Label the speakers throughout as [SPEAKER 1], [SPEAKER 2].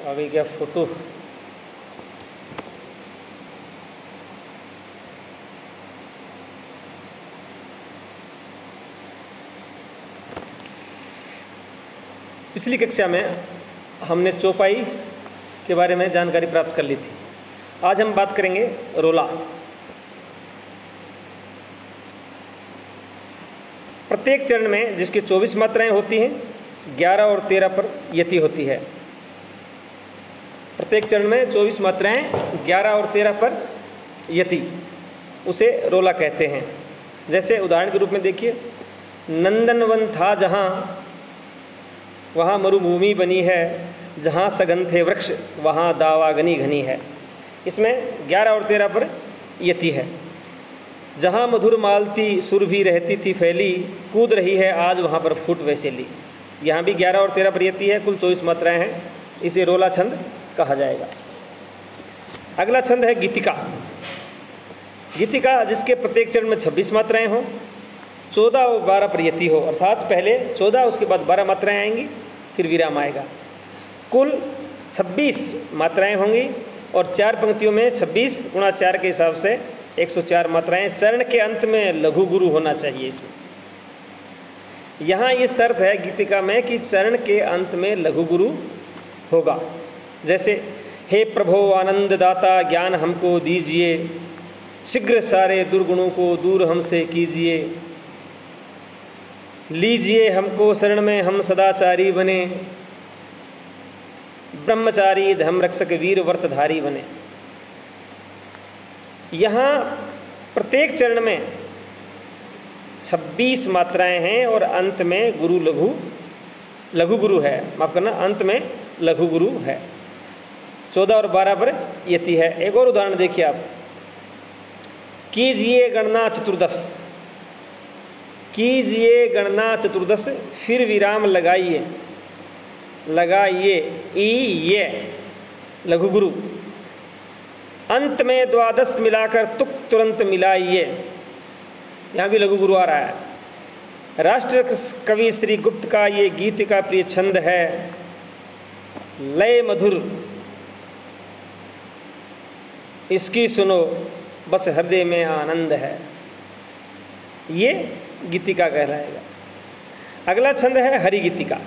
[SPEAKER 1] अभी क्या फोटो पिछली कक्षा में हमने चौपाई के बारे में जानकारी प्राप्त कर ली थी। आज हम बात करेंगे रोला। प्रत्येक चरण में जिसकी 24 मात्राएं होती हैं, 11 और 13 पर यति होती है। प्रत्येक चरण में 24 मात्राएं 11 और 13 पर यति, उसे रोला कहते हैं। जैसे उदाहरण के रूप में देखिए, नंदनवन था जहाँ, वहाँ मरुभूमि बनी है, जहाँ सघन थे वृक्ष वहाँ दावा घनी घनी है। इसमें 11 और 13 पर यति है। जहाँ मधुर मालती सुर भी रहती थी फैली, कूद रही है आज वहाँ पर फूट वैसेली। यहाँ भी 11 और 13 पर यति है, कुल 24 मात्राएं हैं। इसे रोला छंद कहा जाएगा। अगला छंद है गीतिका। गीतिका जिसके प्रत्येक चरण में 26 मात्राएं हों, 14 और 12 पर यति हो, अर्थात पहले 14 उसके बाद 12 मात्राएं आएंगी, फिर विराम आएगा। कुल 26 मात्राएं होंगी और 4 पंक्तियों में 26 गुणा 4 के हिसाब से 104 मात्राएं। चरण के अंत में लघु गुरु होना चाहिए। इसमें यहाँ ये शर्त है गीतिका में कि चरण के अंत में लघु गुरु होगा। जैसे, हे प्रभो आनंद दाता ज्ञान हमको दीजिए, शीघ्र सारे दुर्गुणों को दूर हमसे कीजिए, लीजिए हमको शरण में हम सदाचारी बने, ब्रह्मचारी धर्म रक्षक वीर व्रतधारी बने। यहाँ प्रत्येक चरण में 26 मात्राएं हैं और अंत में गुरु लघु गुरु है। माफ करना, अंत में लघु गुरु है। 14 और 12 पर यति है। एक और उदाहरण देखिए आप, कीजिए गणना चतुर्दश, कीजिए गणना चतुर्दश, फिर विराम लगाइए, लगाइए ई ये लघु गुरु, अंत में द्वादश मिलाकर तुक तुरंत मिलाइए। यहाँ भी लघु गुरु आ रहा है। राष्ट्र कवि श्री गुप्त का ये गीत का प्रिय छंद है, लय मधुर इसकी सुनो बस हृदय में आनंद है। ये गीतिका कहलाएगा। अगला छंद है हरि गीतिका।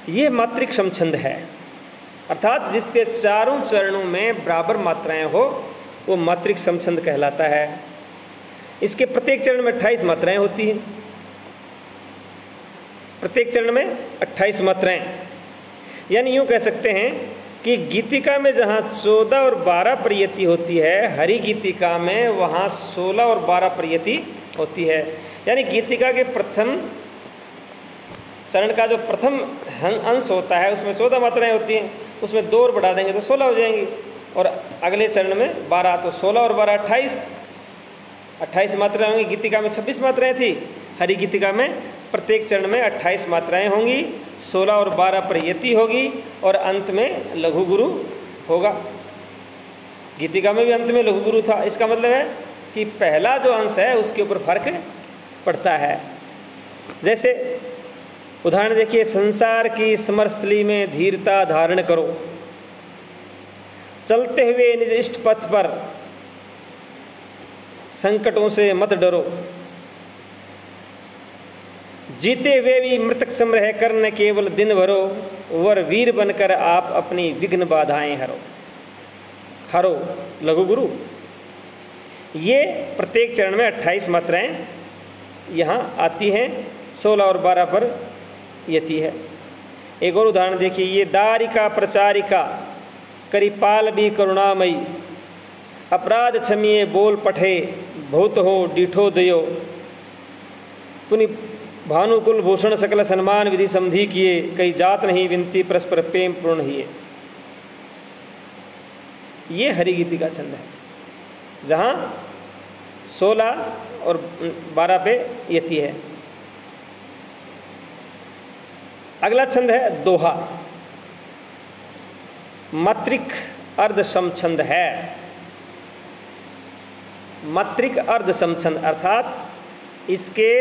[SPEAKER 1] ये मात्रिक सम छंद है, अर्थात जिसके चारों चरणों में बराबर मात्राएं हो वो मात्रिक सम छंद कहलाता है। इसके प्रत्येक चरण में 28 मात्राएं होती हैं। प्रत्येक चरण में 28 मात्राएं, यानी यूँ कह सकते हैं कि गीतिका में जहाँ 14 और 12 पर यति होती है, हरि गीतिका में वहाँ 16 और 12 पर यति होती है। यानी गीतिका के प्रथम चरण का जो प्रथम अंश होता है उसमें 14 मात्राएं होती हैं, उसमें 2 और बढ़ा देंगे तो 16 हो जाएंगी। और अगले चरण में 12, तो 16 और 12 28 मात्राएं होंगी। गीतिका में 26 मात्राएं थी, हरि गीतिका में प्रत्येक चरण में 28 मात्राएं होंगी, 16 और 12 पर यति होगी और अंत में लघु गुरु होगा। गीतिका में भी अंत में लघु गुरु था। इसका मतलब है कि पहला जो अंश है उसके ऊपर फर्क पड़ता है। जैसे उदाहरण देखिए, संसार की समरस्थली में धीरता धारण करो, चलते हुए निज इष्ट पथ पर संकटों से मत डरो, जीते हुए भी मृतक सम रह कर न केवल दिन भरो, वर वीर बनकर आप अपनी विघ्न बाधाएं हरो लघु गुरु। ये प्रत्येक चरण में 28 मात्राएं यहाँ आती हैं, 16 और 12 पर यति है। एक और उदाहरण देखिए, ये दारिका प्रचारिका करिपाल भी करुणामयी, अपराध क्षमिए बोल पठे बहुत हो डीठो दयो, पुनि भानुकुल भूषण सकल सम्मान विधि समधि किए, कई जात नहीं विनती परस्पर प्रेम पूर्ण हिए। ये हरि गीतिका छंद है, जहाँ 16 और 12 पे यति है। अगला छंद है दोहा। मात्रिक अर्ध सम छंद है। मात्रिक अर्ध सम छंद अर्थात इसके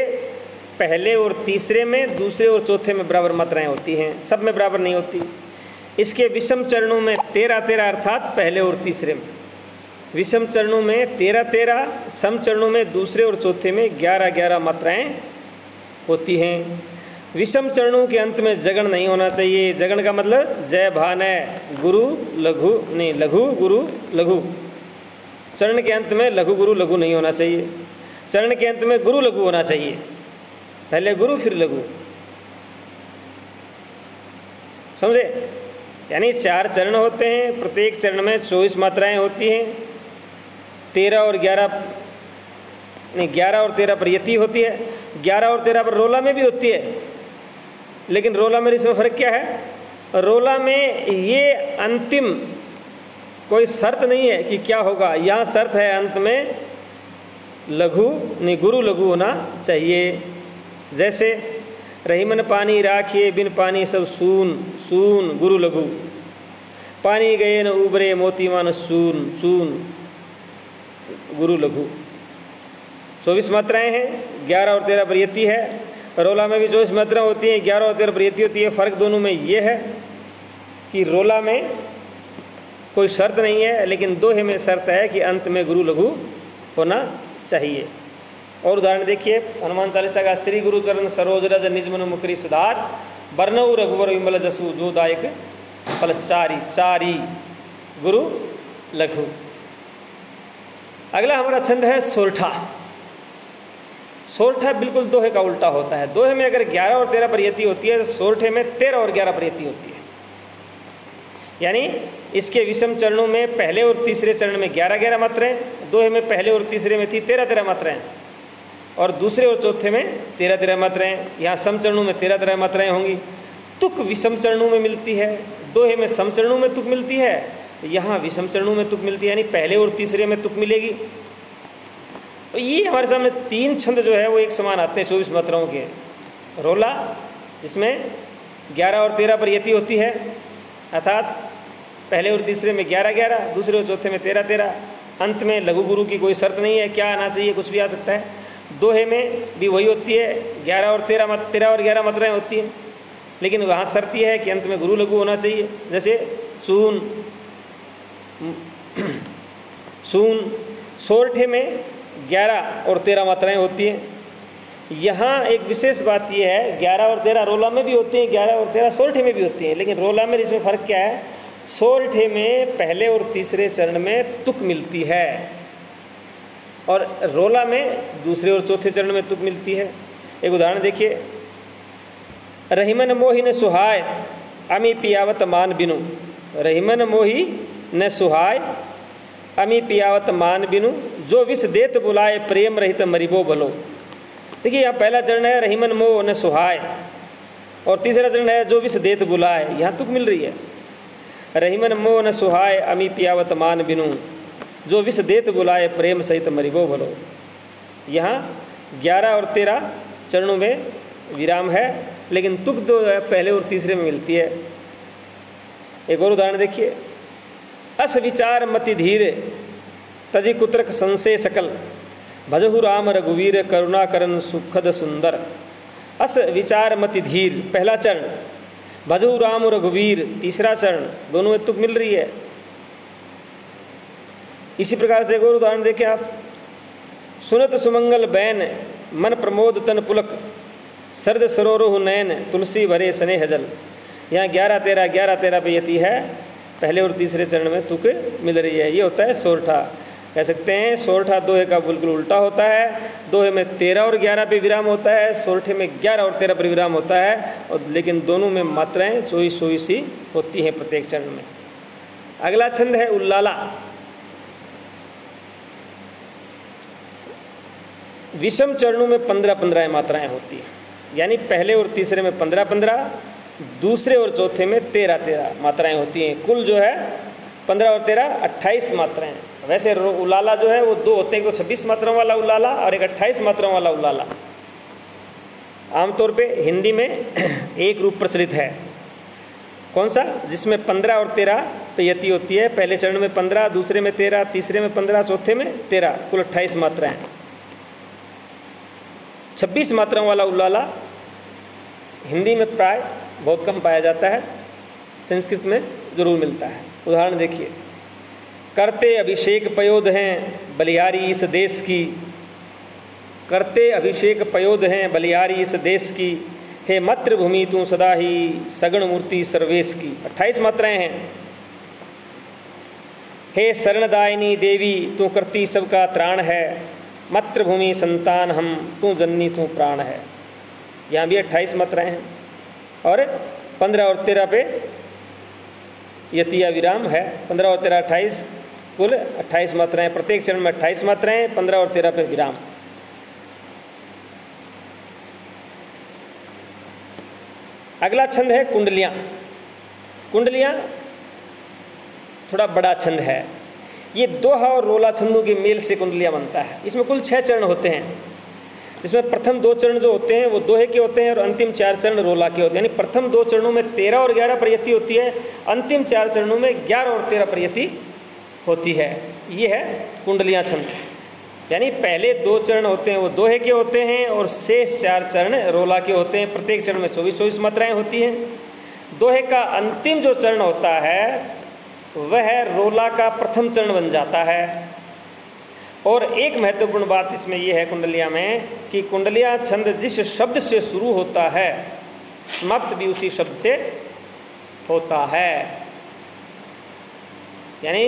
[SPEAKER 1] पहले और तीसरे में, दूसरे और चौथे में बराबर मात्राएं होती हैं, सब में बराबर नहीं होती। इसके विषम चरणों में 13-13 अर्थात पहले और तीसरे में, विषम चरणों में 13-13, सम चरणों में दूसरे और चौथे में 11-11 मात्राएं होती हैं। विषम चरणों के अंत में जगण नहीं होना चाहिए। जगण का मतलब जय भान गुरु लघु, नहीं लघु गुरु लघु। चरण के अंत में लघु गुरु लघु नहीं होना चाहिए। चरण के अंत में गुरु लघु होना चाहिए, पहले गुरु फिर लघु, समझे? यानी 4 चरण होते हैं, प्रत्येक चरण में 24 मात्राएं होती हैं। 13 और 11 नहीं 11 और 13 पर यति होती है, 11 और 13 पर रोला में भी होती है। लेकिन रोला में इसमें फ़र्क क्या है? रोला में ये अंतिम कोई शर्त नहीं है कि क्या होगा, यहाँ शर्त है अंत में लघु नहीं गुरु लघु होना चाहिए। जैसे रहीमन पानी राखिए बिन पानी सब सून, सून गुरु लघु। पानी गए न उबरे मोती मान सून, सून गुरु लघु। 24 मात्राएं हैं, 11 और 13 पर यति है। रोला में भी 24 मात्राएं होती हैं, 11 और 13 पर यति होती है। फ़र्क दोनों में ये है कि रोला में कोई शर्त नहीं है, लेकिन दोहे में शर्त है कि अंत में गुरु लघु होना चाहिए। और उदाहरण देखिए, हनुमान चालीसा का श्री गुरु चरण सरोज रज निज मनु मुकरी सुधार, बरनऊ रघुवर विमल जसु जो दायक फल चारी, चारी गुरु लघु। अगला हमारा छंद है सोरठा। सोरठा बिल्कुल दोहे का उल्टा होता है। दोहे में अगर 11 और 13 पर यति होती है, तो सोरठे में 13 और 11 पर यति होती है। यानी इसके विषम चरणों में पहले और तीसरे चरण में 11-11 मात्राएं, दोहे में पहले और तीसरे में थी 13-13 मात्राएं, और दूसरे और चौथे में 13-13 मात्राएं। यहाँ सम चरणों में 13-13 मात्राएं होंगी। तुक विषम चरणों में मिलती है, दोहे में सम चरणों में तुक मिलती है, यहाँ विषम चरणों में तुक मिलती है, यानी पहले और तीसरे में तुक मिलेगी। तो ये हमारे सामने 3 छंद जो है वो एक समान आते हैं 24 मात्राओं के। रोला जिसमें 11 और 13 पर यति होती है, अर्थात पहले और तीसरे में 11-11, दूसरे और चौथे में 13-13। अंत में लघु गुरु की कोई शर्त नहीं है, क्या आना चाहिए, कुछ भी आ सकता है। दोहे में भी वही होती है, 11 और 11 मात्राएं होती हैं, लेकिन वहाँ शर्त यह है कि अंत में गुरु लघु होना चाहिए। जैसे सून, सून। सोरठे में 11 और 13 मात्राएं होती हैं। यहाँ एक विशेष बात यह है, 11 और 13 रोला में भी होती हैं, 11 और 13 सोरठे में भी होती हैं। लेकिन रोला में इसमें फ़र्क क्या है? सोरठे में पहले और तीसरे चरण में तुक मिलती है, और रोला में दूसरे और चौथे चरण में तुक मिलती है। एक उदाहरण देखिए, रहीमन मोहि न सुहाय अमी पियावत मान बिनु। रहीमन मोहि न सुहाय अमी पियावत मान बिनु, जो विष देत बुलाए प्रेम रहित मरिबो भलो। देखिए यहाँ पहला चरण है रहीमन मोह न सुहाय, और तीसरा चरण है जो विष देत बुलाए। यहाँ तुक मिल रही है, रहीमन मोह न सुहाय अमी पियावत मान बिनु, जो विष देत बुलाए प्रेम सहित मरिबो भलो। यहाँ 11 और 13 चरणों में विराम है, लेकिन तुक दो पहले और तीसरे में मिलती है। एक और उदाहरण देखिए, अस विचार मति धीर तजि कुत्रक संशय सकल, भजहु राम रघुवीर करुणा करन सुखद सुंदर। अस विचार मति धीर पहला चरण, भजहु राम रघुवीर तीसरा चरण, दोनों में तुक मिल रही है। इसी प्रकार से एक और उदाहरण देखें आप, सुनत सुमंगल बैन मन प्रमोद तन पुलक, सर्द सरोरुह नयन तुलसी भरे स्नेह जल। यहाँ 11-13 पे यति है, पहले और तीसरे चरण में तुक मिल रही है। ये होता है सोरठा। कह सकते हैं सोरठा दोहे का बिल्कुल उल्टा होता है। दोहे में 13 और 11 पे विराम होता है, सोरठे में 11 और 13 पर विराम होता है, और लेकिन दोनों में मात्राएं 24-24 ही होती हैं प्रत्येक चरण में। अगला छंद है उल्लाला। विषम चरणों में 15-15 मात्राएं होती हैं, यानी पहले और तीसरे में 15-15, दूसरे और चौथे में 13-13 मात्राएं होती हैं। कुल जो है 15 और 13 28 मात्राएं। वैसे उलाला जो है वो 2 होते हैं, एक तो 26 मात्राओं वाला उलाला और एक 28 मात्राओं वाला उलाला। आमतौर पे हिंदी में एक रूप प्रचलित है, कौन सा? जिसमें 15 और 13 पे यति होती है। पहले चरण में 15, दूसरे में 13, तीसरे में 15, चौथे में 13, कुल 28 मात्राएं। 26 मात्राओं वाला उल्लाला हिंदी में प्राय बहुत कम पाया जाता है। संस्कृत में जरूर मिलता है। उदाहरण देखिए, करते अभिषेक पयोध हैं बलिहारी इस देश की, करते अभिषेक पयोध हैं बलिहारी इस देश की, हे मातृभूमि तू सदा ही सगुण मूर्ति सर्वेश की। 28 मात्राएं हैं। हे शरणदायिनी देवी तू करती सबका त्राण है, मातृभूमि संतान हम तू जननी तू प्राण है। यहाँ भी 28 मात्राएं हैं और 15 और 13 पे यतिया विराम है। 15 और 13 28, कुल 28 मात्राएं। प्रत्येक चरण में 28 मात्राएं, 15 और 13 पे विराम। अगला छंद है कुंडलियाँ। कुंडलियाँ थोड़ा बड़ा छंद है। ये दोहा और रोला छंदों के मेल से कुंडलियाँ बनता है। इसमें कुल 6 चरण होते हैं, जिसमें प्रथम 2 चरण जो होते हैं वो दोहे के होते हैं और अंतिम 4 चरण रोला के होते हैं। यानी प्रथम 2 चरणों में 13 और 11 प्रयति होती है, अंतिम 4 चरणों में 11 और 13 प्रयति होती है। ये है कुंडलियाँ छंद। यानी पहले 2 चरण होते हैं वो दोहे के होते हैं और शेष 4 चरण रोला के होते हैं। प्रत्येक चरण में 24-24 मात्राएं होती हैं। दोहे का अंतिम जो चरण होता है वह रोला का प्रथम चरण बन जाता है। और एक महत्वपूर्ण बात इसमें यह है कुंडलिया में कि कुंडलिया छंद जिस शब्द से शुरू होता है समाप्त भी उसी शब्द से होता है। यानी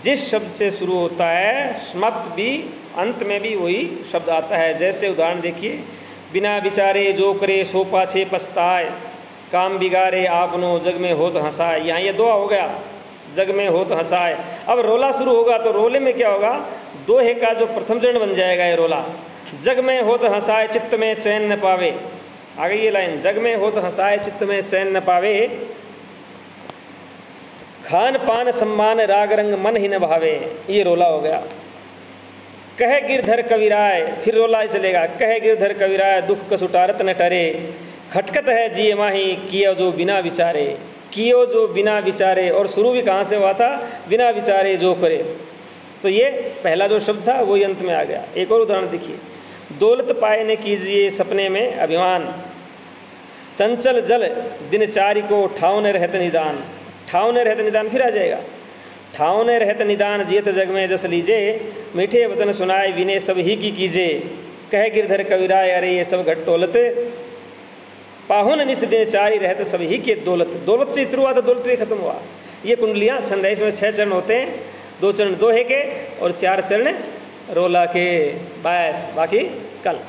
[SPEAKER 1] जिस शब्द से शुरू होता है समाप्त भी अंत में भी वही शब्द आता है। जैसे उदाहरण देखिए, बिना विचारे जो करे सो पाछे पछताए, काम बिगाड़े आपनो जग में होत हंसाए। यहाँ ये दोहा हो गया, जग में होत हंसाए। अब रोला शुरू होगा तो रोले में क्या होगा, दोहे का जो प्रथम चरण बन जाएगा ये रोला। जग में होत हंसाए चित्त में चैन न पावे। आगे ये लाइन, जग में होत हंसाए चित्त में चैन न पावे, खान पान सम्मान राग रंग मन ही न भावे। ये रोला हो गया। कहे गिरधर कविराय, फिर रोला ही चलेगा। कहे गिरधर कविराय दुख कसुटारत न टरे, खटकत है जिये माही कियो जो बिना विचारे। कियो जो बिना विचारे, और शुरू भी कहाँ से हुआ था, बिना विचारे जो करे। तो ये पहला जो शब्द था वही अंत में आ गया। एक और उदाहरण देखिए, दौलत पाए ने कीजिए सपने में अभिमान, चंचल जल दिनचारी को ठाव ने रहत निदान। ठाव ने रहत निदान फिर आ जाएगा। ठाव ने रहत निदान जियत जग में जस लीजे, मीठे वचन सुनाए विनय सब ही की कीजे। कहे गिरधर कविराय अरे ये सब घटोलत, पाहुन निस दिनचारी रहते सब ही के दौलत। दौलत से शुरू हुआ तो दौलत भी खत्म हुआ। ये कुंडलियाँ छंद है। इसमें 6 चरण होते हैं, 2 चरण दोहे के और 4 चरण रोला के। बस बाकी कल।